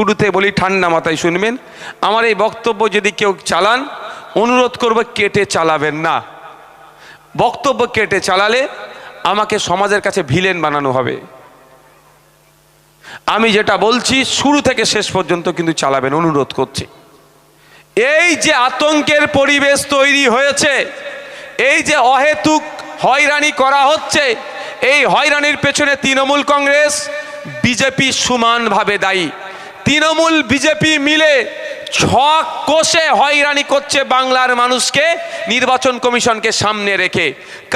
শুরুতে বলি ঠান্ডা মাথায় শুনবেন। আমার এই বক্তব্য যদি কেউ চালান, অনুরোধ করব কেটে চালাবেন না। বক্তব্য কেটে চালালে আমাকে সমাজের কাছে ভিলেন বানানো হবে। আমি যেটা বলছি শুরু থেকে শেষ পর্যন্ত কিন্তু চালাবেন, অনুরোধ করছি। এই যে আতঙ্কের পরিবেশ তৈরি হয়েছে, এই যে অহেতুক হয়রানি করা হচ্ছে, এই হয়রানির পেছনে তৃণমূল কংগ্রেস বিজেপি সমানভাবে দায়ী। তৃণমূল বিজেপি মিলে ছক কষে হয়রানি করছে বাংলার মানুষকে নির্বাচন কমিশনকে সামনে রেখে।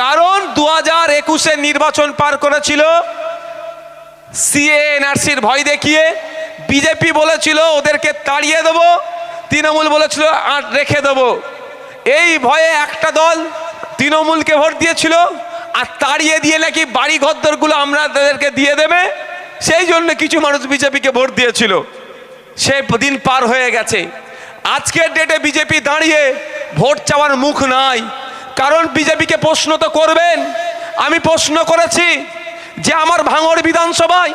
কারণ 2021-এর নির্বাচন পার করেছিল সিএ এনআরসির ভয় দেখিয়ে। বিজেপি বলেছিল ওদেরকে তাড়িয়ে দেবো, তৃণমূল বলেছিল আর রেখে দেবো। এই ভয়ে একটা দল তৃণমূলকে ভোট দিয়েছিল, আর তাড়িয়ে দিয়ে নাকি বাড়ি ঘরদরগুলো আমরা তাদেরকে দিয়ে দেবে, সেই জন্য কিছু মানুষ বিজেপিকে ভোট দিয়েছিল। সে দিন পার হয়ে গেছে। আজকের ডেটে বিজেপি দাঁড়িয়ে ভোট চাওয়ার মুখ নাই। কারণ বিজেপিকে প্রশ্ন তো করবেন। আমি প্রশ্ন করেছি যে আমার ভাঙড় বিধানসভায়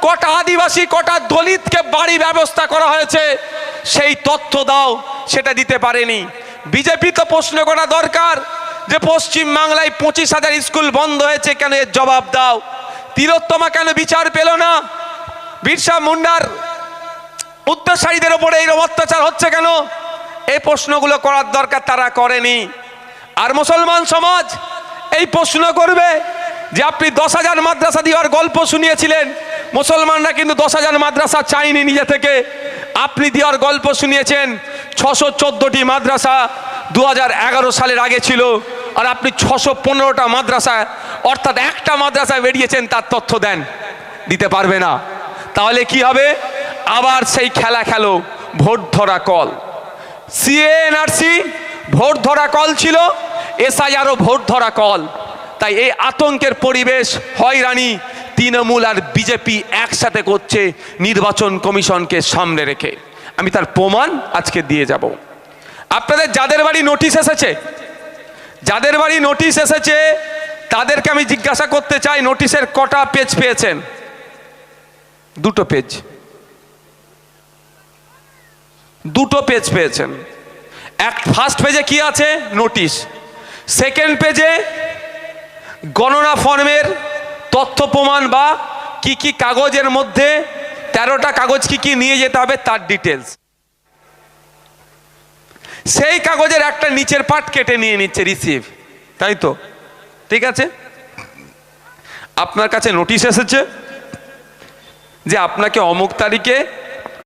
কটা আদিবাসী কটা দলিতকে বাড়ি ব্যবস্থা করা হয়েছে, সেই তথ্য দাও, সেটা দিতে পারেনি। বিজেপি তো প্রশ্ন করা দরকার যে পশ্চিম বাংলায় 25,000 স্কুল বন্ধ হয়েছে কেন, এর জবাব দাও। তিলোত্তমা কেন বিচার পেল না? বিরসা মুন্ডার উত্তরসারীদের ওপরে এইরকম অত্যাচার হচ্ছে কেন? এই প্রশ্নগুলো করার দরকার, তারা করেনি। আর মুসলমান সমাজ এই প্রশ্ন করবে যে আপনি 10,000 মাদ্রাসা দেওয়ার গল্প শুনিয়েছিলেন, মুসলমানরা কিন্তু 10,000 মাদ্রাসা চাইনি নিজে থেকে। আপনি দেওয়ার গল্প শুনিয়েছেন 614টি মাদ্রাসা 2011 সালের আগে ছিল, আর আপনি 615টা মাদ্রাসা অর্থাৎ একটা মাদ্রাসায় বেরিয়েছেন, তার তথ্য দেন। দিতে পারবে না। তাহলে কি হবে? আবার সেই খেলা খেলো, ভোট ধরা কল। সিএনআরসি ভোট ধরা কল ছিল, এসআইআরও ভোট ধরা কল। তাই এই আতঙ্কের পরিবেশ, হয়রানি তৃণমূল আর বিজেপি একসাথে করছে নির্বাচন কমিশনকে সামনে রেখে। আমি তার প্রমাণ আজকে দিয়ে যাব। আপনাদের যাদের বাড়ি নোটিশ এসেছে, যাদের বাড়ি নোটিশ এসেছে তাদেরকে আমি জিজ্ঞাসা করতে চাই, নোটিশের কটা পেজ পেয়েছেন? 2 পেজ। 2 পেজ পেয়েছেন। ফার্স্ট পেজে কি আছে? নোটিশ। সেকেন্ড পেজে গণনা ফর্মের তথ্য প্রমাণ বা কি কি কাগজের মধ্যে 13টা কাগজ কি কি নিয়ে যেতে হবে তার ডিটেলস। সেই কাগজের একটা নিচের পার্ট কেটে নিয়ে নিচ্ছে রিসিভ, তাই তো? ঠিক আছে। আপনার কাছে নোটিশ এসেছে যে আপনাকে অমুক তারিখে